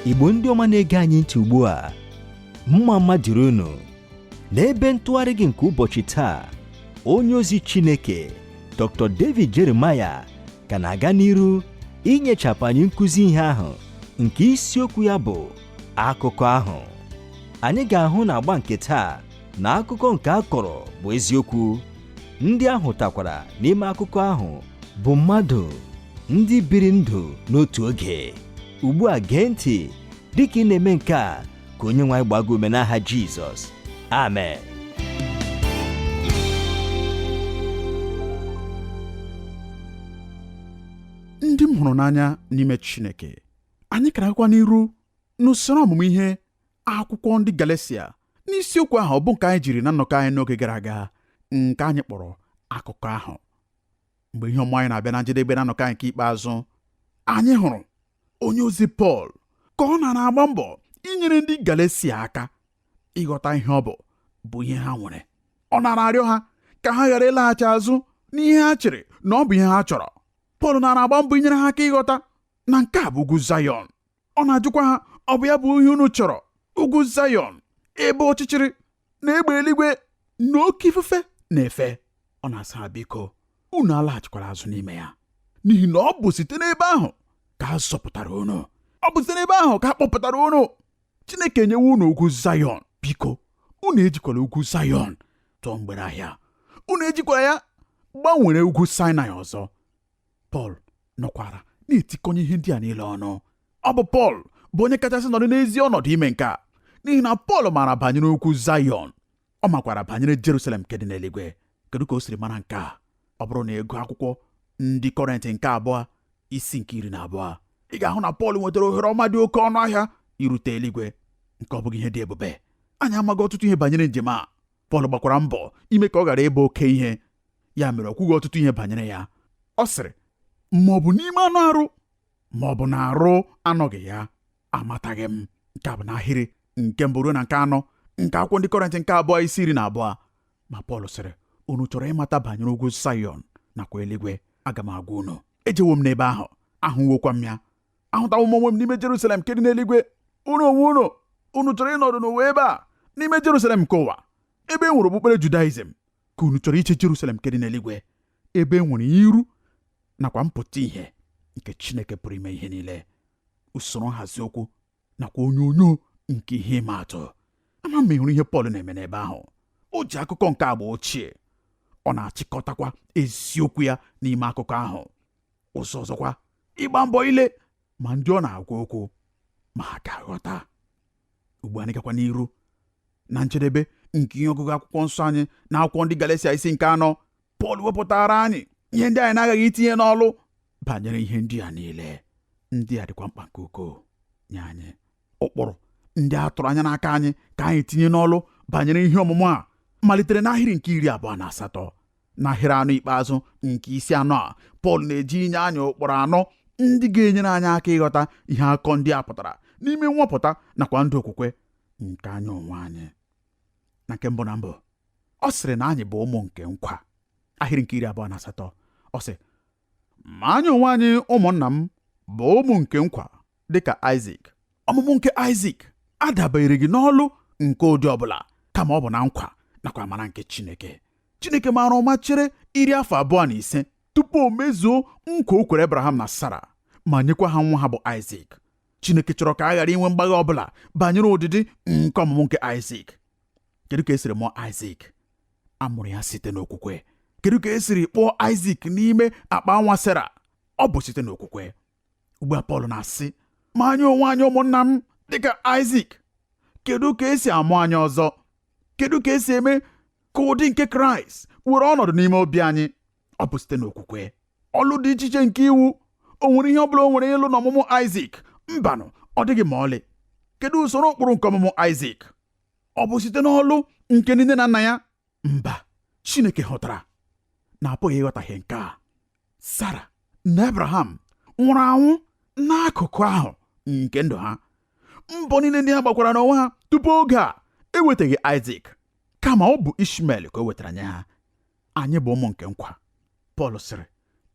Igbo ndị ọma na-ege anyị ntị ugbu a, mma dịrị unu n'ebe ntụgharị gị nke ụbọchị taa. Onye ozi Chineke Dr. David Jeremiah ka na-aga n'iru inyechapụ anyị nkụzi ihe ahụ nke isiokwu ya bụ akụkọ ahụ. Anyị ga-ahụ na agba nke taa na akụkọ nke a kọrọ bụ eziokwu. Ndị ahụ takwara n'ime akụkọ ahụ bụ mmadụ ndị biri ndụ n'otu oge. Ugbu a gee ntị dịka ị na-eme nke a ka Onyenwe anyị gbaa gị ume n'aha Jizọs. Amen. Ndị m hụrụ n'anya n'ime Chineke, anyị ga-agakwa n'iru n'usoro ọmụmụ ihe akwụkwọ ndị Galatia n'isiokwu ahụ bụ nke anyị jiri na nnọkọ anyị n'oge gara aga, nke anyị kpọrọ akụkọ ahụ. Mgbe ihe ọmụmụ anyị na-abịa na njedebe na nnọkọ anyị nke ikpeazụ, anyị hụrụ onye ozi Pọl ka ọ na-agba mbọ inyere ndị Galatia aka ịghọta ihe ọ bụ ihe ha nwere. Ọ na-arịọ ha ka ha ghara ịlaghachi azụ n'ihe ha chere na ọ bụ ihe ha chọrọ. Pọl na-agba mbọ inyere ha aka ịghọta na nke a bụ ugwu Zayọn. Ọ na-ajụkwa ha, ọ bụ ya bụ ihe unu chọrọ, ugwu Zayọn, ebe ọchịchịrị na egbe eluigwe na oke ifufe na-efe? Ọ na-asa ha, biko unu alaghachikwara azụ n'ime ya, n'ihi na ọ bụ site n'ebe ahụ ka a zọpụtara unu. Ọ bụ site n'ebe ahụ ka a kpọpụtara unu. Chineke enyewo unu ugwu Zayọn. Biko unu ejikwala ugwu Zayọn tụọ mgbere ahịa. Unu ejikwala ya gbanwere ugwu Sinai ọzọ. Pọl nọkwara na-etikọnye ihe ndị a niile ọnụ. Ọ bụ Pọl bụ onye kachasị nọdụ n'ezi ọnọdụ ime nke a, n'ihi na Pọl maara banyere ugwu Zayọn. Ọ makwara banyere Jerusalem nke dị n'eluigwe. Kedu ka o siri mara nke a? Ọ bụrụ na ego akwụkwọ ndị Kọrentị nke abụọ isi nke 12, ị ga-ahụ na Pọl nwetara ohere ọma dị oke ọnụ ahịa irute eluigwe, nke ọ bụghị ihe dị ebube. Anyị amaghị ọtụtụ ihe banyere njem a. Pọl gbakwara mbọ ime ka ọ ghara ịbụ oke ihe, ya mere ọ kwughị ọtụtụ ihe banyere ya. Ọ sịrị, ma ọ bụ n'ime anụ arụ ma ọ bụ na arụ anọghị ya, amataghị m. Nke a bụ n'ahịrị nke mbụ ruo na nke anọ nke akwụkwọ ndị Kọrentị nke abụọ isi 12. Ma Pọl sịrị, unu chọrọ ịmata banyere ugwu Zayọn nakwa eluigwe, aga m agwa unu. Ejewo m n'ebe ahụ, ahụwokwa m ya, ahụtawo m onwe m n'ime Jerusalem nke dị n'eluigwe. Unu onwe unu chọrọ ịnọdụ n'ụwa ebe a n'ime Jerusalem nke ụwa, ebe e nwere okpukpere Judaizm, ka unu chọrọ iche Jerusalem nke dị n'eluigwe, ebe e nwere iru nakwa mpụta ihe nke Chineke pụrụ ime ihe niile, usoro nhazi okwu nakwa onyonyo nke ihe ịma atụ. Ama m ịhụrụ ihe Pọl na-eme n'ebe ahụ. O ji akụkọ nke agba ochie, ọ na-achịkọtakwa eziokwu ya n'ime akụkọ ahụ. Ụzọ ọzọkwa, ịgba mbọ ile ma ndị ọ na-agwa okwu ma ha ga-aghọta. Ugbu anyị gakwa n'iru na njedebe nke ihe ọgụgụ akwụkwọ nsọ anyị na akwụkwọ ndị Galatia isi nke 4. Pọl wepụtara anyị ihe ndị anyị na-agaghị itinye n'ọlụ banyere ihe ndị a niile. Ndị a dịkwa mkpa nke ukwuu nye anyị. Ụkpụrụ ndị a tụrụ anya n'aka anyị ka anyị tinye n'ọlụ banyere ihe ọmụmụ a malitere n'ahịrị nke 28. N'ahịrị anọ ikpeazụ nke isi 4 a, Pọl na-eji inye anyị ụkpụrụ 4 ndị ga-enyere anyị aka ịghọta ihe akọ ndị a pụtara n'ime nwapụta nakwa ndụ okwukwe nke anyị onwe anyị. Na nke mbụ na mbụ, ọ sịrị na anyị bụ ụmụ nke nkwa. Ahịrị nke 28, ọ sị, ma anyị onwe anyị ụmụnna m bụ ụmụ nke nkwa dịka Aịzik. Ọmụmụ nke Aịzik adabereghị n'ọlụ nke ụdị ọbụla, kama ọ bụ na nkwa nakwa amara nke Chineke. Chineke maara ụma chere 25 tupu o mezuo nkwa o kwere Abraham na Sara, ma nyekwa ha nwa ha bụ Aịzik. Chineke chọrọ ka a ghara inwe mgbagha ọbụla banyere ụdịdị nke ọmụmụ nke Aịzik. Kedu ka esiri mụọ Aịzik? A mụrụ ya site n'okwukwe. Kedu ka esiri kpọọ Aịzik n'ime akpa nwa Sara? Ọ bụ site n'okwukwe. Ugbu a Pọl na-asị, ma anyị onwe anyị ụmụnna m dịka Aịzik. Kedu ka esi amụ anyị ọzọ? Kedu ka esi eme ka ụdị nke Kraịst were ọnọdụ n'ime obi anyị? Ọ bụ site n'okwukwe. Ọlụ dị iche iche nke iwu, o nwere ihe ọ bụla o nwere ịlụ n'ọmụmụ Aịzik? Mbanụ, ọ dịghị ma ọlị. Kedu usoro ụkpụrụ nke ọmụmụ Aịzik? Ọ bụ site n'ọlụ nke nne na nna ya? Mba, Chineke hụtara na apụghị ịghọtahie nke a. Sara na Abraham nwụrụ anwụ n'akụkụ ahụ nke ndụ ha. Mbọ niile ndị ha gbakwara n'onwe ha tupu oge a ewetaghị Aịzik, kama ọ bụ Ishmel ka o wetara nye ha. Anyị bụ ụmụ nke nkwa. Pọl sịrị,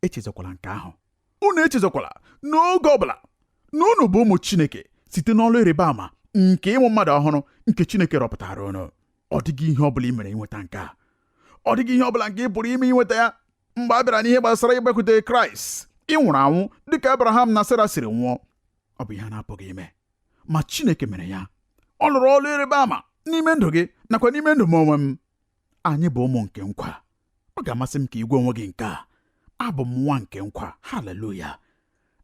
echezokwala nke ahụ. Unu echezokwala n'oge ọbụla na unu bụ ụmụ Chineke site n'ọlụ ịrịba ama nke ịmụ mmadụ ọhụrụ nke Chineke rọpụtara unu. Ọ dịghị ihe ọbụla ị mere inweta nke a. Ọ dịghị ihe ọbụla nke ị pụrụ ime inweta ya. Mgbe a bịara n'ihe gbasara ịgbakwute Kraịst, ị nwụrụ anwụ dịka Abraham na Sera siri nwụọ. Ọ bụ ihe a na-apụghị ime, ma Chineke mere ya. Ọ lụrụ ọlụ ịrịba ama n'ime ndụ gị nakwa n'ime ndụ m onwe m. Anyị bụ ụmụ nke nkwa. Ọ ga-amasị m ka ị gwa onwe gị nke a: abụ m nwa nke nkwa. Haleluya!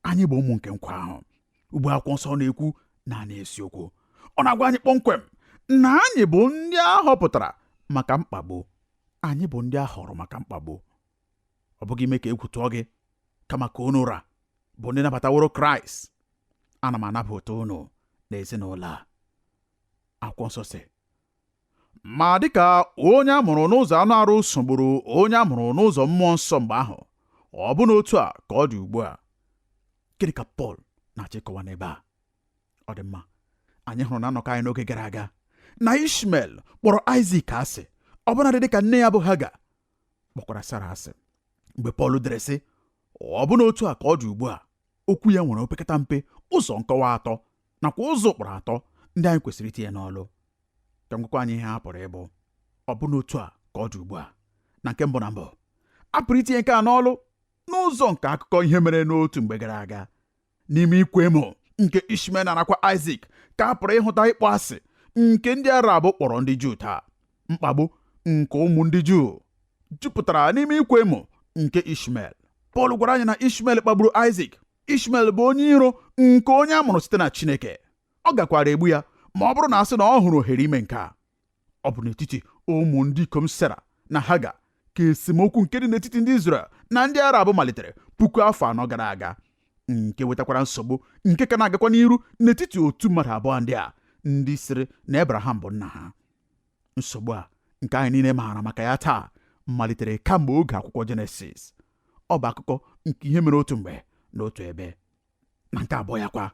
Anyị bụ ụmụ nke nkwa ahụ. Ugbu akwụkwọ nsọ na-ekwu naanị eziokwu. Ọ na-agwa anyị kpọmkwem na anyị bụ ndị a họpụtara maka mkpagbu. Anyị bụ ndị a họrọ maka mkpagbu. Ọ bụghị ime ka egwu tụọ gị, kama ka unu ụra bụ ndị nabataworo Kraịst. Ana m anabata unu n'ezinụlọ a. Akwụkwọ nsọ sị, ma dịka onye a mụrụ n'ụzọ anụ arụ sogburu onye a mụrụ n'ụzọ mmụọ nsọ mgbe ahụ, ọ bụ n'otu a ka ọ dị ugbu a. Gịnị ka Pọl na-achịkọwa n'ebe a? Ọ dị mma, anyị hụrụ na nnọkọ anyị n'oge gara aga na Ishmel kpọrọ Aịzik asị, ọbụnadị dịka nne ya bụ Haga kpọkwara Sara asị. Mgbe Pọl dere sị, ọ bụ n'otu a ka ọ dị ugbu a, okwu ya nwere opekata mpe ụzọ nkọwa atọ nakwa ụzọ ụkpụrụ atọ ndị anyị kwesịrị itinye n'ọlụ. Ka m gwakwa anyị ihe ha pụrụ ịbụ. Ọ bụ n'otu a ka ọ dị ugbu a. Na nke mbụ na mbụ, a pụrụ itinye nke a n'ọlụ n'ụzọ nke akụkọ ihe mere n'otu mgbe gara aga. N'ime ikwa emo nke Ishmel na-anakwa Aịzik ka a pụrụ ịhụta ịkpọ asị nke ndị Arab kpọrọ ndị Juu taa. Mkpagbu nke ụmụ ndị Juu jupụtara n'ime ikwa emo nke Ishmel. Pọl gwara anyị na Ishmel kpagburu Aịzik. Ishmel bụ onye iro nke onye a mụrụ site na Chineke. Ọ gakwara egbu ya ma ọ bụrụ na asị na ọ hụrụ ohere ime nke a. Ọ bụ n'etiti ụmụ ndị ikom Sera na Haga ka esemokwu nke dị n'etiti ndị Izrel na ndị Arab malitere 4,000 gara aga, nke wetakwara nsogbu nke ka na-agakwa n'iru n'etiti otu mmadụ abụọ ndị a, ndị sịrị na Abraham bụ nna ha. Nsogbu a nke anyị niile maara maka ya taa malitere kamgbe oge akwụkwọ Jenesis. Ọ bụ akụkọ nke ihe mere otu mgbe n'otu ebe. Na nke abụọ ya kwa,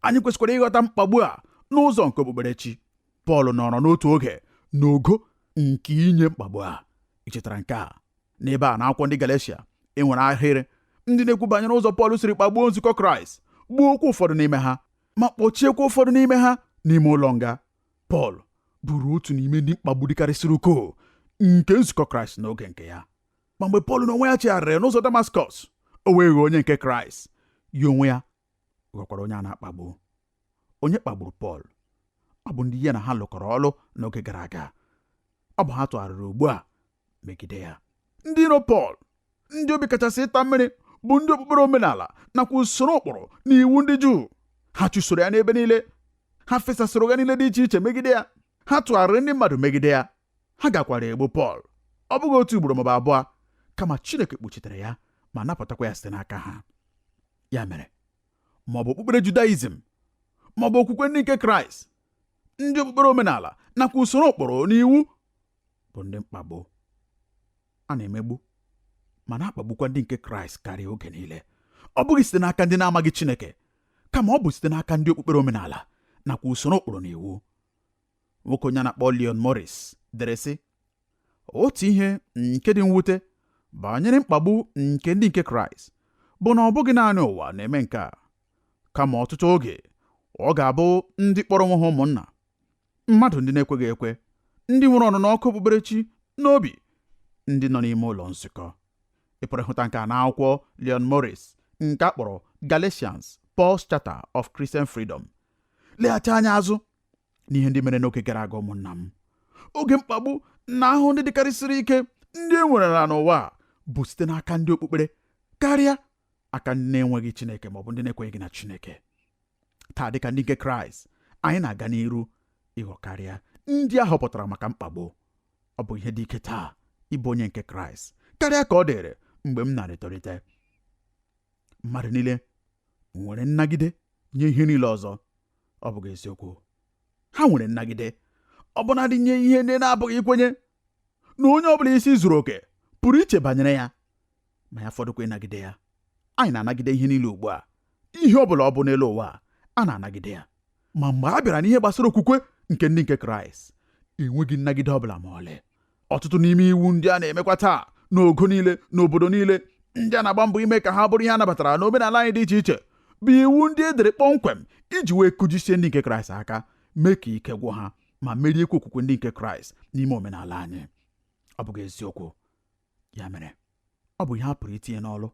anyị kwesịkwara ịghọta mkpagbu a n'ụzọ nke okpukperechi. Pọl nọrọ n'otu oge n'ogo nke inye mkpagbu a. Ichetara nke a n'ebe a n'akwụkwọ ndị Galeshia, e nwere ahịrị ndị na-ekwu banyere ụzọ Pọl siri kpagbuo nzukọ Kraịst, gbuo okwu ụfọdụ n'ime ha, ma kpọchiekwa ụfọdụ n'ime ha n'ime ụlọ nga. Pọl bụrụ otu n'ime ndị mkpagbu dịkarịsịrị ukwuu nke nzukọ Kraịst n'oge nke ya. Ma mgbe Pọl n'onwe ya chegharịrị n'ụzọ Damaskọs, o wee ghọọ onye nke Kraịst. Ya onwe ya ghọkwara onye a na-akpagbu. Onye kpagburu Pọl? Ọ bụ ndị ya na ha lụkọrọ ọlụ n'oge gara aga. Ọ bụ ha tụgharịrị ugbu a megide ya. Ndị iro Pọl, ndị obi kachasị ịta mmiri, bụ ndị okpukpere omenala nakwa usoro ụkpụrụ na iwu ndị Juu. Ha chụsoro ya n'ebe niile. Ha fesasịrị ụgha niile dị iche iche megide ya. Ha tụgharịrị ndị mmadụ megide ya. Ha gakwara egbu Pọl, ọ bụghị otu ugboro maọbụ abụọ, kama Chineke kpuchitere ya ma napụtakwa ya site n'aka ha. Ya mere, maọbụ okpukpere Judaizm maọbụ okwukwe ndị nke Kraịst, ndị okpukpere omenala nakwa usoro ụkpụrụ na iwu bụ ndị mkpagbu. A na-emegbu ma na-akpagbukwa ndị nke Kraịst karịa oge niile. Ọ bụghị site n'aka ndị na-amaghị Chineke, kama ọ bụ site n'aka ndị okpukpere omenala nakwa usoro ụkpụrụ na iwu. Nwoke onye na-akpọ Leon Morris dere sị, otu ihe nke dị mwute banyere mkpagbu nke ndị nke Kraịst bụ na ọ bụghị naanị ụwa na-eme nke a, kama ọtụtụ oge ọ ga-abụ ndị kpọrọ onwe ha ụmụnna, mmadụ ndị na-ekweghị ekwe, ndị nwere ọnụnọ ọkụ okpukperechi n'obi, ndị nọ n'ime ụlọ nzukọ. Ị pụrụ ịhụta nke a n'akwụkwọ Leon Morris nke a kpọrọ Galatians, Paul's Charter of Christian Freedom. Leghachi anya azụ n'ihe ndị mere n'oge gara aga, ụmụnna m. Oge mkpagbu na ahụ ndị dịkarịsịrị ike ndị e nwerela n'ụwa bụ site n'aka ndị okpukpere karịa aka ndị na-enweghị Chineke maọbụ ndị na-ekweghị na Chineke. Taa dịka ndị nke Kraịst, anyị na-aga n'iru ịghọ karịa ndị a họpụtara maka mkpagbu. Ọ bụ ihe dị ike taa ịbụ onye nke Kraịst karịa ka ọ dịrị mgbe m na-etolite. Mmadụ niile nwere nnagide nye ihe niile ọzọ. Ọ bụghị eziokwu? Ha nwere nnagide ọbụnadị nye ihe ndị na-abụghị ikwenye na onye ọbụla isi zuru oke pụrụ iche banyere ya, ma ya fọdụkwa ịnagide ya. Anyị na-anagide ihe niile ugbu a. Ihe ọbụla ọ bụ n'elu ụwa a na-anagide ya. Ma mgbe a bịara n'ihe gbasara okwukwe nke ndị nke Kraịst, enweghị nnagide ọbụla ma ọlị. Ọtụtụ n'ime iwu ndị a na-emekwa taa n'ogo niile n'obodo niile, ndị a na-agba mbọ ime ka ha bụrụ ihe a nabatara n'omenala anyị dị iche iche, bụ iwu ndị e dere kpọmkwem iji wee kụjisie ndị nke Kraịst aka, mee ka ike gwụ ha ma meriekwa okwukwe ndị nke Kraịst n'ime omenala anyị. Ọ bụghị eziokwu? Ya mere, ọ bụ ihe a pụrụ itinye n'ọlụ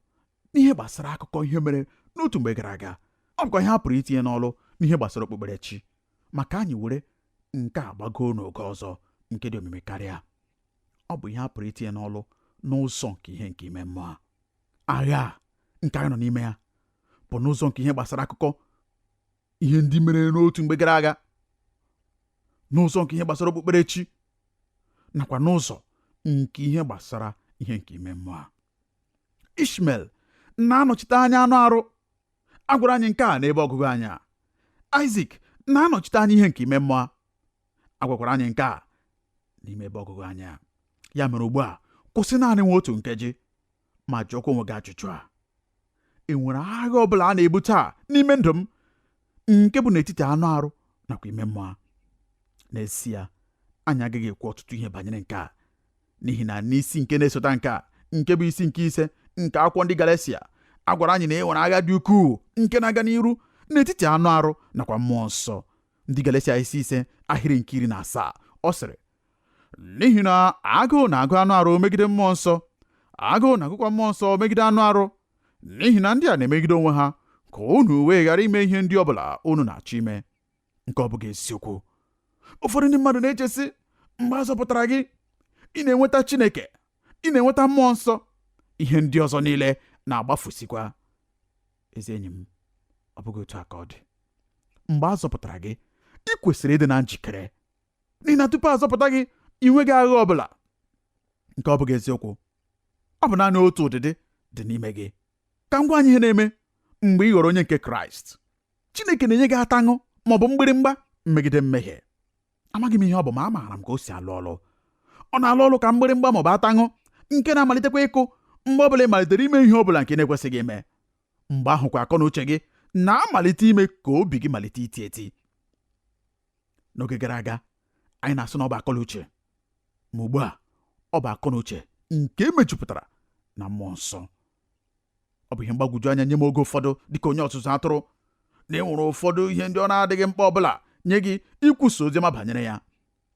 n'ihe gbasara akụkọ ihe mere n'otu mgbe gara aga. Ọ bụkwa ihe a pụrụ itinye n'ọlụ n'ihe gbasara okpukperechi, maka anyị were nke a gbagoo n'oge ọzọ nke dị omimi karịa. Ọ bụ ihe a pụrụ itinye n'ọlụ n'ụzọ nke ihe nke ime mmụọ. Agha nke anyị nọ n'ime ya bụ n'ụzọ nke ihe gbasara akụkọ ihe ndị mere n'otu mgbe gara aga, n'ụzọ nke ihe gbasara okpukperechi, nakwa n'ụzọ nke ihe gbasara ihe nke ime mmụọ. Ishmel na-anọchite anya anụ arụ. A gwara anyị nke a n'ebe ọgụgụ anyị. Isaac na-anọchite anya ihe nke ime mmụọ. A gwakwara anyị nke a n'ime ebe ọgụgụ anyị. Ya mere ugbu a, kwụsị naanị nwa otu nkeji ma jụọkwa onwe gị ajụjụ a: e nwere agha ọ bụla a na-ebu taa n'ime ndụ m nke bụ n'etiti anụ arụ nakwa ime mmụọ? N'ezie, anyị agaghị ekwu ọtụtụ ihe banyere nke a, n'ihi na n'isi nke na-esota nke a, nke bụ isi nke 5 nke akwụkwọ ndị Galatia, a gwara anyị na e nwere agha dị ukwuu nke na-aga n'iru n'etiti anụ arụ nakwa mmụọ nsọ. Ndị Galatia isi 5 ahịrị nke 17, ọ sịrị: n'ihi na agụụ na-agụ anụ arụ megide mmụọ nsọ, agụụ na-agụkwa mmụọ nsọ megide anụ arụ, n'ihi na ndị a na-emegide onwe ha ka unu wee ghara ime ihe ndị ọbụla unu na-achọ ime. Nke ọ bụghị eziokwu. Ụfọdụ ndị mmadụ na-echesi mgbe a zọpụtara gị, ị na-enweta Chineke, ị na-enweta mmụọ nsọ, ihe ndị ọzọ niile na-agbafusikwa. Ezi enyi m, ọ bụghị otu a ka ọ dị. Mgbe a zọpụtara gị, ị kwesịrị ịdị na njikere, n'ihi na tupu a zọpụta gị, ị nweghị agha ọbụla. Nke ọ bụghị eziokwu. Ọ bụ naanị otu ụdịdị dị n'ime gị. Ka m gwa anyị ihe na-eme mgbe ị ghọrọ onye nke Kraịst. Chineke na-enye gị ataṅụ ma ọ bụ mgbịrịmgba megide mmehie. Amaghị m ihe ọ bụ, ma amaara m ka o si alụ ọlụ. Ọ na-alụ ọlụ ka mgbịrịmgba ma ọ bụ ataṅụ nke na-amalitekwa ịkụ mgbe ọbụla ị malitere ime ihe ọbụla nke na-ekwesịghị ime. Mgbe ahụ kwa akọ na uche gị na-amalite ime ka obi gị malite iti eti. N'oge gara aga, anyị na-asụ na ọ bụ akọ na uche, ma ugbu a ọ bụ akọ na uche nke mejupụtara na mmụọ nsọ. Ọ bụ ihe mgbagwoju anya nye m oge ụfọdụ dịka onye ọzụzụ atụrụ, na enwere ụfọdụ ihe ndị ọ na-adịghị mkpa ọbụla nye gị ikwusa oziọma banyere ya.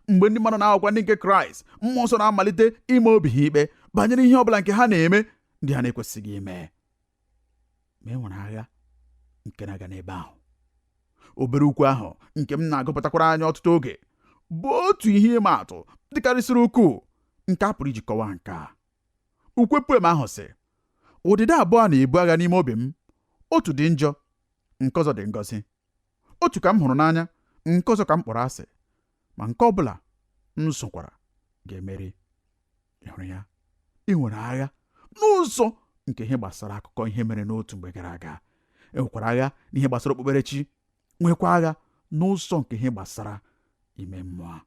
Mgbe ndị mmadụ na-aghọkwa ndị nke Kraịst, mmụọ nsọ na-amalite ime obi ha ikpe banyere ihe ọbụla nke ha na-eme ndị ha na-ekwesịghị ime. Ma e nwere agha nke na-aga n'ebe ahụ. Obere ukwu ahụ nke m na-agụpụtakwara anya ọtụtụ oge bụ otu ihe ịma atụ dịkarịsịrị ukwuu nke a pụrụ iji kọwaa nke a. Ukwe poem ahụ sị: ụdịda abụọ na-ebu agha n'ime obi m, otu dị njọ, nke ọzọ dị ngọzi. Otu ka m hụrụ n'anya, nke ọzọ ka m kpọrọ asị, ma nke ọbụla m sokwara ga-emeri. Ị hụrụ ya? Ị nwere agha n'ụzọ nke ihe gbasara akụkọ ihe mere n'otu mgbe gara aga. E nwekwara agha n'ihe gbasara okpukperechi, nwekwa agha n'ụzọ nke ihe gbasara ime mmụọ.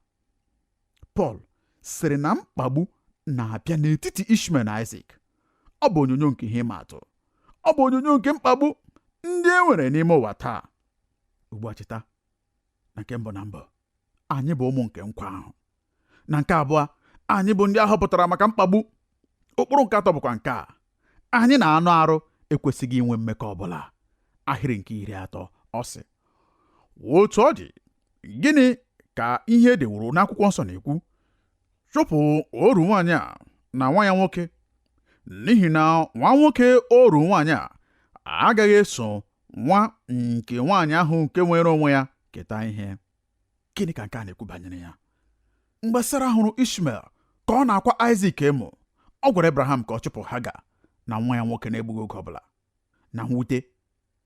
Pọl sịrị na mkpagbu na-abịa n'etiti Ishmel na Isaac. Ọ bụ onyonyo nke ihe ịma atụ. Ọ bụ onyonyo nke mkpagbu ndị e nwere n'ime ụwa taa. Ugbu a cheta na nke mbụ na mbụ, anyị bụ ụmụ nke nkwa ahụ. Na nke abụọ, anyị bụ ndị a họpụtara maka mkpagbu. Ụkpụrụ nke atọ bụkwa nke a: anyị na anụ arụ ekwesịghị inwe mmekọ ọbụla. Ahịrị nke 30, ọ sị: otu ọ dị, gịnị ka ihe edewuru n'akwụkwọ nsọ na-ekwu? Chụpụ oru nwaanyị a na nwa ya nwoke, n'ihi na nwa nwoke oru nwaanyị a agaghị eso nwa nke nwaanyị ahụ nke nwere onwe ya keta ihe. Gịnị ka nke a na-ekwu banyere ya? Mgbe Sara hụrụ Ishmel ka ọ na-akwa Isaac emo, ọ gwara Abraham ka ọ chụpụ Haga na nwa ya nwoke na-egbughị oge ọbụla. Na mwute,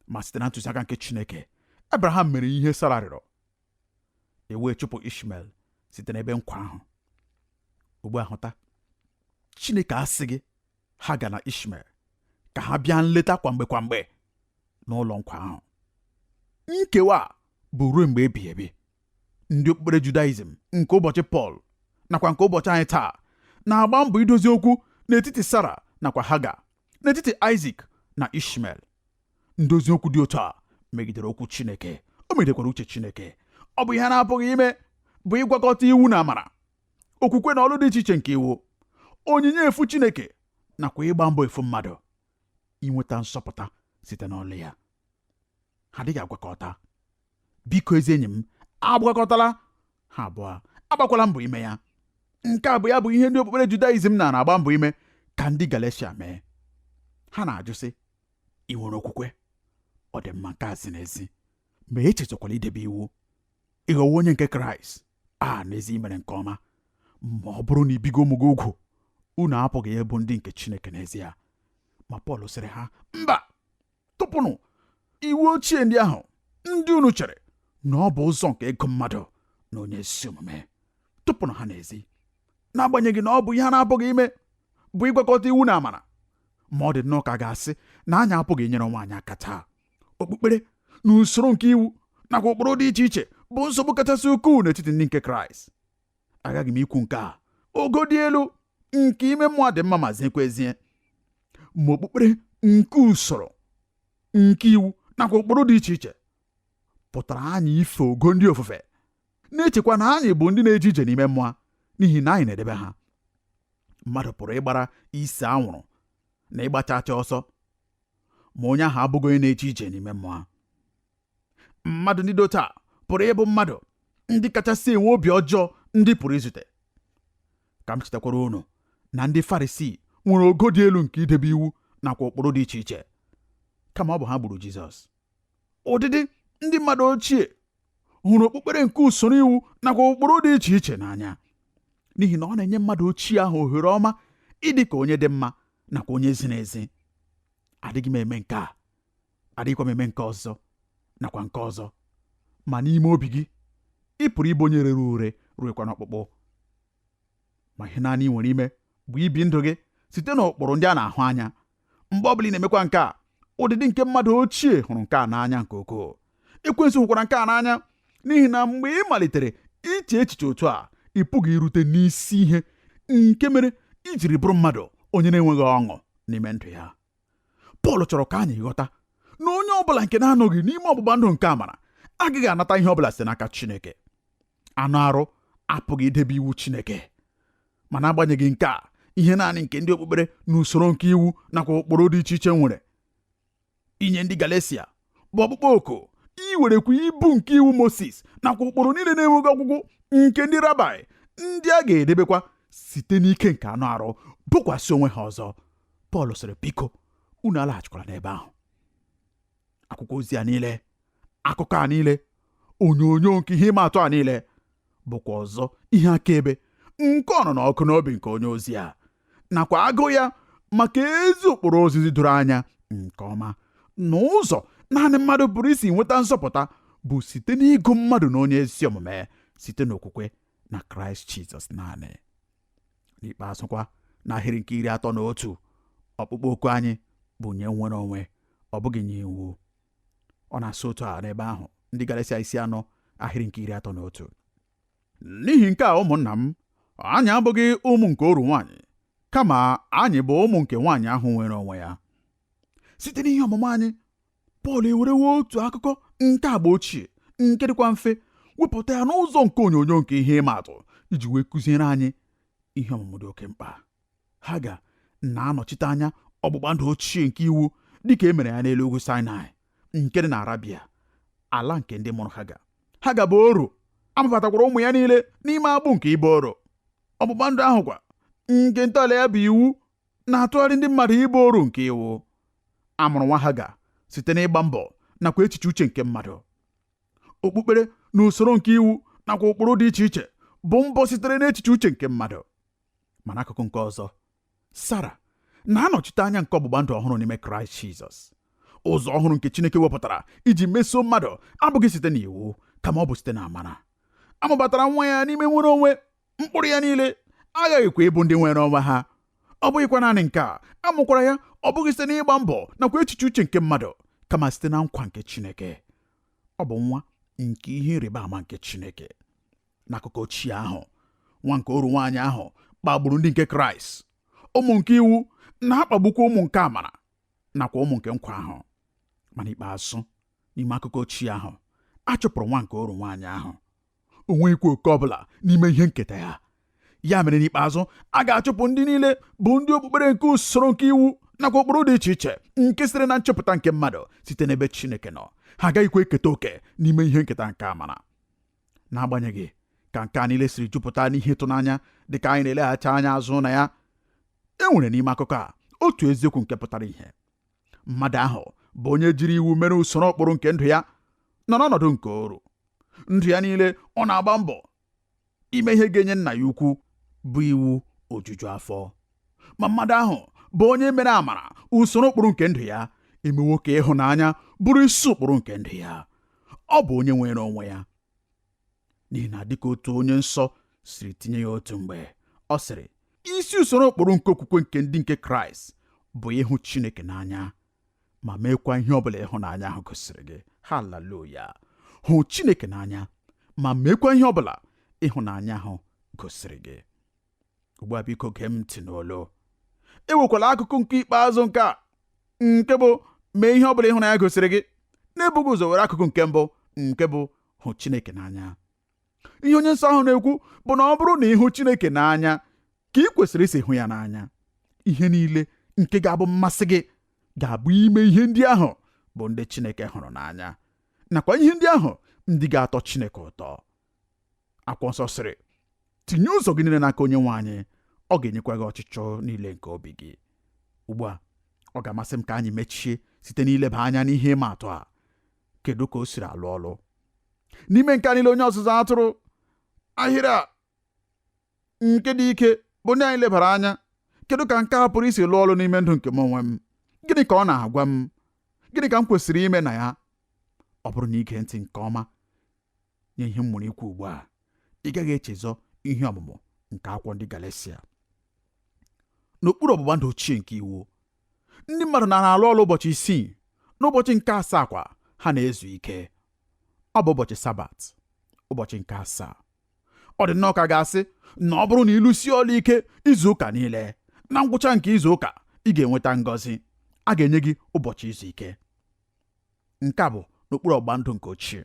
ma site na ntụziaka nke Chineke, Abraham mere ihe Sara rịọrọ. E wee chụpụ Ishmel site n'ebe nkwa ahụ. Ugbu a hụta, Chineke asịghị Haga na Ishmel ka ha bịa nleta kwamgbe n'ụlọ nkwa ahụ. Nkewa bụ ruo mgbe ebighị ebi. Ndị okpukpere Judaism nke ụbọchị Pọl nakwa nke ụbọchị anyị taa na-agba mbọ idozi okwu n'etiti Sara nakwa Haga, n'etiti Isaac na Ishmel. Ndozi okwu dị otu a megidere okwu Chineke, o megidekwara uche Chineke. Ọ bụ ihe na-apụghị ime bụ ịgwakọta iwu na amara, okwukwe na ọrụ dị iche iche nke iwu, onyinye efu Chineke nakwa ịgba mbọ efu mmadụ inweta nsọpụta site n'ọlụ ya. ha adịghị agwakọta. Biko ezi enyi m, agbakọtala ha abụọ, agbakwala mbọ ime ya. Nke a bụ ya bụ ihe ndị okpukpere Judaism na-agba mbọ ime ka ndị Galatia mee. Ha na-ajụ sị, ị nwere okwukwe? Ọ dị mma, nke a si n'ezi, ma echetakwala idebe iwu. Ịghọwo onye nke Kraịst, n'ezi mere nke ọma. Ma ọ bụrụ na ibigo ụmụ gị ugwu, unu apụghị ịbụ ndị nke Chineke n'ezie. Ma Pọl sịrị ha, mba, tụpụnụ iwu ochie ndị ahụ, ndị unu chere na ọ bụ ụzọ nke ego mmadụ na onye ezi omume. Tụpụnụ ha n'ezi, n'agbanyeghị na ọ bụ ihe ha na-apụghị ime bụ ịgwakọta iwu na amara. Ma ọ dị nnọọ ka a ga-asị na anyị apụghị inyere nwaanyị aka taa. Okpukpere na usoro nke iwu nakwa ụkpụrụ dị iche iche bụ nsogbu kachasị ukwuu n'etiti ndị nke Kraịst. Agaghị m ikwu nke a ogo dị elu nke ime mmụọ dị mma ma ziekwa ezie. Ma okpukpere nke usoro nke iwu nakwa ụkpụrụ dị iche iche pụtara anyị ife ogo ndị ofufe, na-echekwa na anyị bụ ndị na-eje ije n'ime mmụọ n'ihi na anyị na-edebe ha. Mmadụ pụrụ ịgbara ise anwụrụ na ịgbachacha ọsọ, ma onye ahụ abụghị onye na-eje ije n'ime mmụọ. Mmadụ ndị dị taa pụrụ ịbụ mmadụ ndị kachasị enwe obi ọjọọ ndị pụrụ izute. Ka m chetakwara unu na ndị Farisii nwere ogo dị elu nke idebe iwu nakwa ụkpụrụ dị iche iche, kama ọ bụ ha gburu Jizọs. Ụdịdị ndị mmadụ ochie hụrụ okpukpere nke usoro iwu nakwa ụkpụrụ dị iche iche n'anya, n'ihi na ọ na-enye mmadụ ochie ahụ ohere ọma ịdị ka onye dị mma nakwa onye ziri ezi. Adịghị m eme nke a, adịghịkwa m eme nke ọzọ nakwa nke ọzọ, ma n'ime obi gị ị pụrụ ịbụ onye rere ure ruekwa n'ọkpụkpụ. Ma ihe naanị ị nwere ime bụ ibi ndụ gị site n'ụkpụrụ ndị a na-ahụ anya. Mgbe ọ bụla ị na-emekwa nke a, ụdịdị nke mmadụ ochie hụrụ nke a n'anya nke ukwuu. Ekwensu hụkwara nke a n'anya, n'ihi na mgbe ị malitere iche echiche otu a, ị pụghị irute n'isi ihe nke mere ijiri bụrụ mmadụ onye na-enweghị ọṅụ n'ime ndụ ya. Pọl chọrọ ka anyị ghọta na onye ọbụla nke na-anọghị n'ime ọgbụgba ndụ nke amara agaghị anata ihe ọbụla site n'aka Chineke. Anụ arụ apụghị idebe iwu Chineke. Ma n'agbanyeghị nke a, ihe naanị nke ndị okpukpere na usoro nke iwu nakwa ụkpụrụ dị iche iche nwere inye ndị Galatia bụ ọkpụkpọ oku iwerekwa ibu nke iwu Moses nakwa ụkpụrụ niile na-enweghị ọgwụgwụ nke ndị Rabai, ndị a ga-edebekwa site n'ike nke anụ arụ bụkwasị onwe ha ọzọ. Pọl sịrị, biko unu alaghachikwala n'ebe ahụ. Akwụkwọ ozi a niile, akụkọ a niile, onyonyo nke ihe ịma atụ a niile bụkwa ọzọ ihe akaebe nke ọnụnọ ọkụ n'obi nke onye ozi a nakwa agụ ya maka ezi ụkpụrụ ozizi doro anya nke ọma na ụzọ naanị mmadụ pụrụ isi nweta nzọpụta bụ site n'ịgụ mmadụ na onye ezi omume site n'okwukwe na Kraịst Jizọs naanị. N'ikpeazụkwa, n'ahịrị nke 31, ọkpụkpọ oku anyị bụ nye nwere onwe, ọ bụghị nye iwu. Ọ na-asụ otu a n'ebe ahụ, ndị Galatia 4 ahịrị nke 31. N'ihi nke a, ụmụnna m, anyị abụghị ụmụ nke oru nwaanyị, kama anyị bụ ụmụ nke nwaanyị ahụ nwere onwe ya. Site n'ihe ọmụmụ anyị, Pọl ewerewo otu akụkọ nke agba ochie nke dịkwa mfe wepụta ya n'ụzọ nke onyonyo nke ihe ịma atụ iji wee kụziere anyị ihe ọmụmụ dị oke mkpa. Haga na-anọchite anya ọgbụgba ndụ ochie nke iwu dịka e mere ya n'elu ugwu Sinai nke dị na Arabia, ala nke ndị mụrụ Haga. Haga bụ oru, amụbatakwara ụmụ ya niile n'ime agbụ nke ịbụ oru. Ọgbụgba ndụ ahụ kwa nke ntọala ya bụ iwu na-atụgharị ndị mmadụ ịbụ oru nke iwu. Amụrụ nwa Haga site n'ịgba mbọ nakwa echiche uche nke mmadụ. Okpukpere na usoro nke iwu nakwa ụkpụrụ dị iche iche bụ mbọ sitere n'echiche uche nke mmadụ. Ma n'akụkụ nke ọzọ, Sara na-anọchite anya nke ọgbụgba ndụ ọhụrụ n'ime Kraịst Jizọs. Ụzọ ọhụrụ nke Chineke wepụtara iji mesoo mmadụ abụghị site n'iwu, kama ọ bụ site n'amara. Amụbatara nwa ya n'ime nwere onwe, mkpụrụ ya niile aghaghịkwa ịbụ ndị nwere onwe ha. Ọ bụghịkwa naanị nke a, amụkwara ya ọ bụghị site n'ịgba mbọ nakwa echiche uche nke mmadụ, kama site na nkwa nke Chineke. Ọ bụ nwa nke ihe ịrịba ama nke Chineke. N'akụkọ ochie ahụ, nwa nke oru nwaanyị ahụ kpagburu ndị nke Kraịst. Ụmụ nke iwu na-akpagbukwa ụmụ nke amara nakwa ụmụ nke nkwa ahụ. Ma n'ikpeazụ, n'ime akụkọ ochie ahụ, a chụpụrụ nwa nke oru nwaanyị ahụ. O nweghịkwa oke ọbụla n'ime ihe nketa ya. Ya mere n'ikpeazụ, a ga-achụpụ ndị niile bụ ndị okpukpere nke usoro nke iwu nakwa ụkpụrụ dị iche iche nke siri na nchọpụta nke mmadụ site n'ebe Chineke nọ. Ha agaghịkwa eketa oke n'ime ihe nketa nke amara. N'agbanyeghị ka nke a niile siri jupụta n'ihe ịtụnanya dịka anyị na-eleghachi anya azụ na ya, e nwere n'ime akụkọ a otu eziokwu nke pụtara ihe. Mmadụ ahụ bụ onye jiri iwu mere usoro ụkpụrụ nke ndụ ya nọ n'ọnọdụ nke oru. Ndụ ya niile ọ na-agba mbọ ime ihe ga-enye nna ya ukwu bụ iwu ojuju afọ. Ma mmadụ ahụ bụ onye mere amara usoro ụkpụrụ nke ndụ ya emewo ka ịhụnanya bụrụ isi ụkpụrụ nke ndụ ya. Ọ bụ onye nwere onwe ya. N'ihi na dịka otu onye nsọ siri tinye ya otu mgbe, ọ sịrị, isi usoro ụkpụrụ nke okwukwe nke ndị nke Kraịst bụ ịhụ Chineke n'anya ma meekwa ihe ọbụla ịhụnanya ahụ gosiri gị. Haleluya! Hụ Chineke n'anya ma meekwa ihe ọbụla ịhụnanya ahụ gosiri gị. Ugbu a biko gee m ntị n'olu. Ewekwala akụkụ nke ikpeazụ nke bụ mee ihe ọbụla ịhụnanya gosiri gị na-ebughị ụzọ were akụkụ nke mbụ nke bụ hụ Chineke n'anya. Ihe onye nsọ ahụ na-ekwu bụ na ọ bụrụ na ịhụ Chineke n'anya ka ị kwesịrị isi hụ ya n'anya, ihe niile nke ga-abụ mmasị gị ga-abụ ime ihe ndị ahụ bụ ndị Chineke hụrụ n'anya, nakwa ihe ndị ahụ ndị ga-atọ Chineke ụtọ. Akwụkwọ nsọ sịrị, tinye ụzọ gị niile n'aka Onyenwe anyị, ọ ga-enyekwa gị ọchịchọ niile nke obi gị. Ugbu a ọ ga-amasị m ka anyị mechie site n'ileba anya n'ihe ịma atụ a. Kedu ka o siri alụ ọlụ n'ime nke niile onye ọzụzụ atụrụ ahịrị a nke dị ike bụ ndị anyị lebara anya? Kedu ka nke a pụrụ isi lụọ ọlụ n'ime ndụ nke m onwe m? Gịnị ka ọ na-agwa m? Gịnị ka m kwesịrị ime na ya? Ọ bụrụ na ige ntị nke ọma nye ihe m mụrụ ikwu ugbu a, ị gaghị echezọ ihe ọmụmụ nke akwụkwọ ndị Galatia. N'okpuru ọgbụgba ndụ ochie nke iwu, ndị mmadụ na-alụ ọlụ ụbọchị 6, n'ụbọchị nke 7 kwa ha na-ezu ike. Ọ bụ ụbọchị Sabat, ụbọchị nke 7. Ọ dị nnọọ ka ga-asị na ọ bụrụ na ịlụsie ọlụ ike izu ụka niile, na ngwụcha nke izu ụka ị ga-enweta ngọzi, a ga-enye gị ụbọchị izu ike. Nke a bụ n'okpuru ọgbụgba ndụ nke ochie.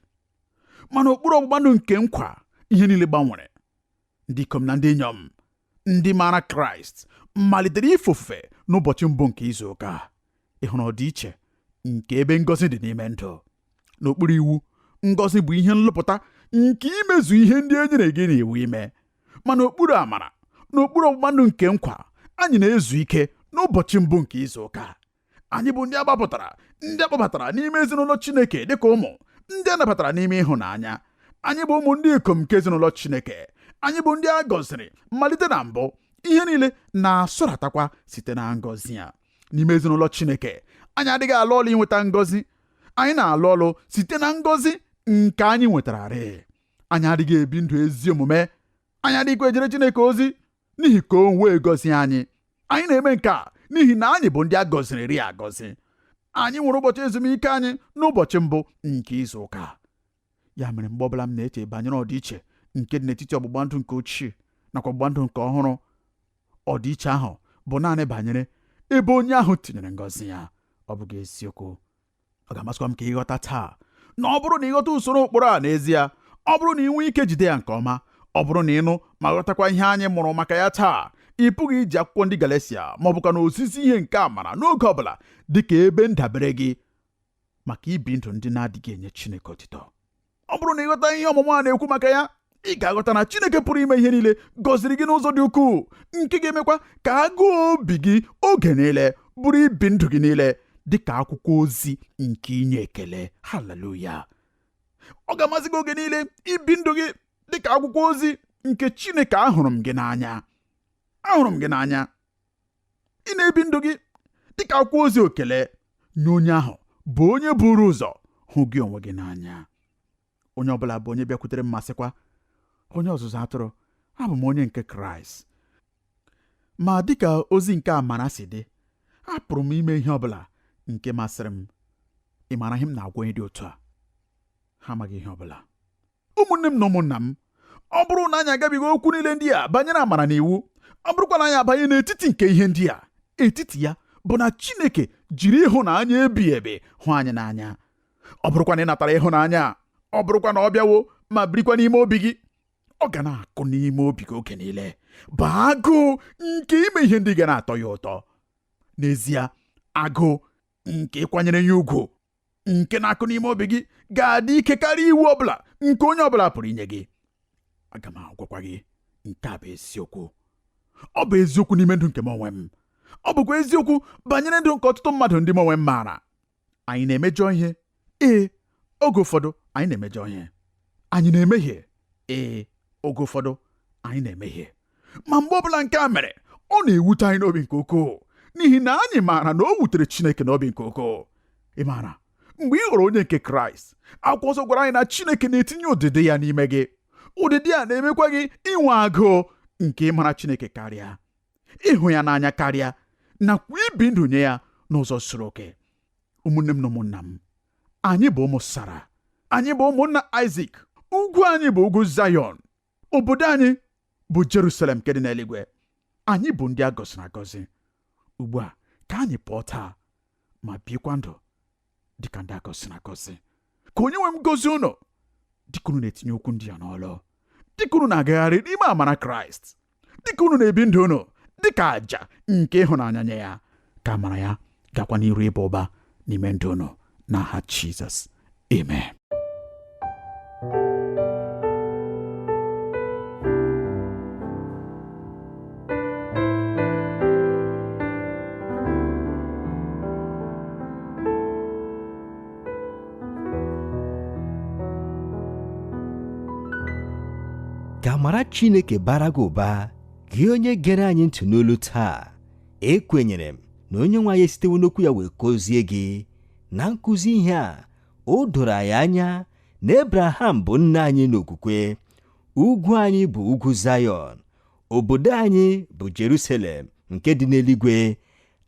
Mana okpuru ọgbụgba ndụ nke nkwa, ihe niile gbanwere. Ndị ikom na ndị inyom ndị maara Kraịst malitere ife ofufe n'ụbọchị mbụ nke izu ụka. Ị hụrụ ọdịiche nke ebe ngọzi dị n'ime ndụ. N'okpuru iwu, ngọzi bụ ihe nlụpụta nke imezu ihe ndị e nyere gị n'iwu ime. Ma n'okpuru amara, n'okpuru ọgbụgba ndụ nke nkwa, anyị na-ezu ike n'ụbọchị mbụ nke izu ụka. Anyị bụ ndị agbapụtara, ndị akpọbatara n'ime ezinụlọ Chineke dịka ụmụ, ndị a nabatara n'ime ịhụnanya. Anyị bụ ụmụ ndị ikom nke ezinụlọ Chineke. Anyị bụ ndị a gọziri mmalite na mbụ. Ihe niile na-asọratakwa site na ngọzi a. N'ime ezinụlọ Chineke, anyị adịghị alụ ọlụ inweta ngọzi. Anyị na-alụ ọlụ site na ngọzi nke anyị nwetararị. Anyị adịghị ebi ndụ ezi omume. Anyị adịghịkwa ejere Chineke ozi n'ihi ka o wee gọzie anyị. Anyị na-eme nke a n'ihi na anyị bụ ndị a gọziriri agọzi. Anyị nwere ụbọchị ezumike anyị n'ụbọchị mbụ nke izu ụka. Ya mere, mgbe ọbụla m na-eche banyere ọdịiche nke dị n'etiti ọgbụgba ndụ nke ochie nakwa ọgbụgba ndụ nke ọhụrụ, ọdịiche ahụ bụ naanị banyere ebe onye ahụ tinyere ngọzi ya. Ọ bụghị eziokwu. Ọ ga-amasịkwa m ka ịghọta taa na ọ bụrụ na ịghọta usoro ụkpụrụ a n'ezie, ọ bụrụ na ị nwee ike jide ya nke ọma, ọ bụrụ na ịnụ ma ghọtakwa ihe anyị mụrụ maka ya taa, ị pụghị iji akwụkwọ ndị Galatia ma ọ bụkwa na osisi ihe nke amara n'oge ọbụla dịka ebe ndabere gị maka ibi ndụ ndị na-adịghị enye Chineke otito. Ọ bụrụ na ịghọta ihe ọmụmụ a na-ekwu maka ya, ị ga-aghọta na Chineke pụrụ ime ihe niile gọziri gị n'ụzọ dị ukwuu, nke ga-emekwa ka agụụ obi gị oge niile bụrụ ibi ndụ gị niile dịka akwụkwọ ozi nke inye ekele. Haleluya! Ọ ga-amasị gị oge niile ibi ndụ gị dịka akwụkwọ ozi nke Chineke ahụrụ m gị n'anya. Ahụrụ m gị n'anya. Ị na-ebi ndụ gị dịka akwụkwọ ozi okele nye onye ahụ bụ onye buru ụzọ hụ gị onwe gị n'anya. Onye ọbụla bụ onye bịakwutere m masịkwa onye ọzụzụ atụrụ, abụ m onye nke Kraịst. Ma dịka ozi nke amara si dị, apụrụ m ime ihe ọbụla nke masịrị m. Ị mara ihe m na-agwa onye dị otu a? Ha amaghị ihe ọbụla. Ụmụnne m na ụmụnna m, ọ bụrụ na anyị agabighị okwu niile ndị a banyere amara na iwu, ọ bụrụkwa na anyị abanye n'etiti nke ihe ndị a, etiti ya bụ na Chineke jiri ịhụnanya ebighị ebi hụ anyị n'anya. Ọ bụrụkwa na ị natara ịhụnanya, ọ bụrụkwa na ọ bịawo ma birikwa n'ime obi gị, ọ ga na-akụ n'ime obi gị oge niile, bụ agụụ nke ime ihe ndị ga na-atọ ya ụtọ. N'ezie, agụụ nke ịkwanyere ya ugwu nke na-akụ n'ime obi gị ga-adị ike karịa iwu ọbụla nke onye ọbụla pụrụ inye gị. Aga m agwakwa gị, nke a bụ eziokwu. Ọ bụ eziokwu n'ime ndụ nke m onwe m. Ọ bụkwa eziokwu banyere ndụ nke ọtụtụ mmadụ ndị m onwe m maara. Anyị na-emejọ ihe, oge ụfọdụ anyị na-emejọ ihe. Anyị na-emehie, oge ụfọdụ anyị na-emehie. Ma mgbe ọbụla nke a mere, ọ na-ewute anyị n'obi nke ukwuu, n'ihi na anyị maara na o wutere Chineke n'obi nke ukwuu. Ị maara, mgbe ị ghọrọ onye nke Kraịst, akwụkwọ nsọ gwara anyị na Chineke na-etinye ụdịdị ya n'ime gị. Ụdịdị a na-emekwa gị inwe agụụ nke ịmara Chineke karịa, ịhụ ya n'anya karịa, nakwa ibi ndụ nye ya n'ụzọ zuru oke. Ụmụnne m na ụmụnna m, anyị bụ ụmụ Sara, anyị bụ ụmụnna Aịzik. Ugwu anyị bụ ugwu Zayọn, obodo anyị bụ Jerusalem nke dị n'eluigwe. Anyị bụ ndị a gọziri agọzi. Ugbu a ka anyị pụọ taa ma bikwa ndụ dịka ndị a gọziri agọzi. Ka onye nwe m gọzie unu dịka unu na-etinye okwu ndị ya n'ọlụ, dịka unu na-agagharị n'ime amara Kraịst, dịka unu na-ebi ndụ unu dịka àjà nke ịhụnanya nye ya. Ka amara ya gakwa n'iru ịba ụba n'ime ndụ unu n'aha Jizọs. Amen. Ka amara Chineke bara gị ụba, gị onye gere anyị ntị n'olu taa. Ekwenyere m na onye nwe anyị esitewo n'okwu ya wee kụzie gị. Na nkụzi ihe a, o doro anyị anya na Abraham bụ nna anyị n'okwukwe. Ugwu anyị bụ ugwu Zayọn, obodo anyị bụ Jerusalem nke dị n'eluigwe.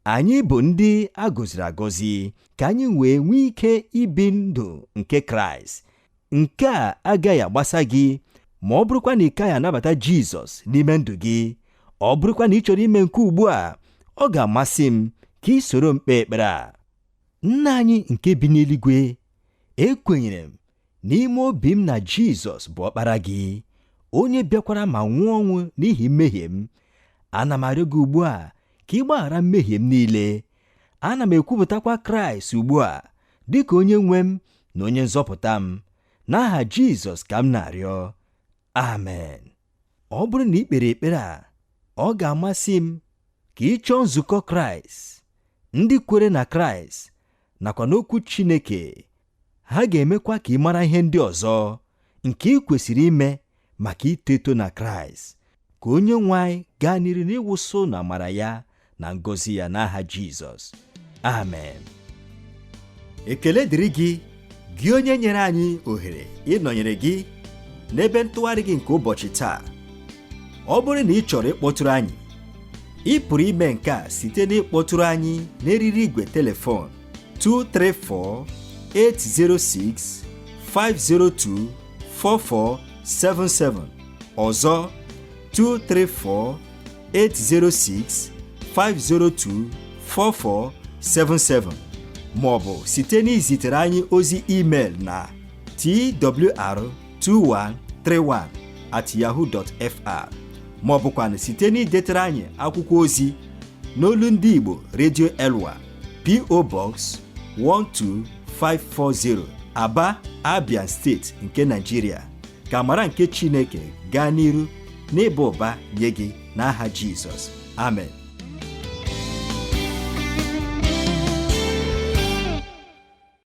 Anyị bụ ndị a gọziri agọzi ka anyị wee nwee ike ibi ndụ nke Kraịst. Nke a agaghị agbasa gị ma ọ bụrụkwa na ị gaghị anabata Jizọs n'ime ndụ gị. Ọ bụrụkwa na ị chọrọ ime nke ugbu a, ọ ga-amasị m ka ị soro m kpee ekpere a. Nna anyị nke bi n'eluigwe, ekwenyere m n'ime obi m na Jizọs bụ ọkpara gị, onye bịakwara ma nwụọ ọnwụ n'ihi mmehie m. Ana m arịọ gị ugbu a ka ị gbaghara mmehie m niile. Ana m ekwupụtakwa Kraịst ugbu a dịka onye nwe m na onye nzọpụta m. N'aha Jizọs ka m na-arịọ. Amen. Ọ bụrụ na ị kpere ekpere a, ọ ga-amasị m ka ị chọọ nzukọ Kraịst, ndị kwere na Kraịst nakwa n'okwu Chineke. Ha ga-emekwa ka ị mara ihe ndị ọzọ nke ị kwesịrị ime maka ito eto na Kraịst. Ka onye nwe anyị gaa n'ihu n'ịwụsụ na amara ya na ngọzi ya n'aha Jizọs. Amen. Ekele dịrị gị, gị onye nyere anyị ohere ịnọnyere gị n'ebe ntụgharị gị nke ụbọchị taa. Ọ bụrụ na ị chọrọ ịkpọtụrụ anyị, ị pụrụ ime nke a site n'ịkpọtụrụ anyị n'eriri igwe telefon 234-806-502-4477. Ọzọ 234-806-502-4477, maọbụ site n'izitere anyị ozi email na twr2131@yahoo.fr, maọbụkwa site n'idetere anyị akwụkwọ ozi n'olu ndị Igbo Radio Elwa, P.O. Box 12540, Aba, Abia State nke Nigeria. Ka amara nke Chineke gaa n'iru n'ịba ụba nye gị n'aha Jizọs. Amen.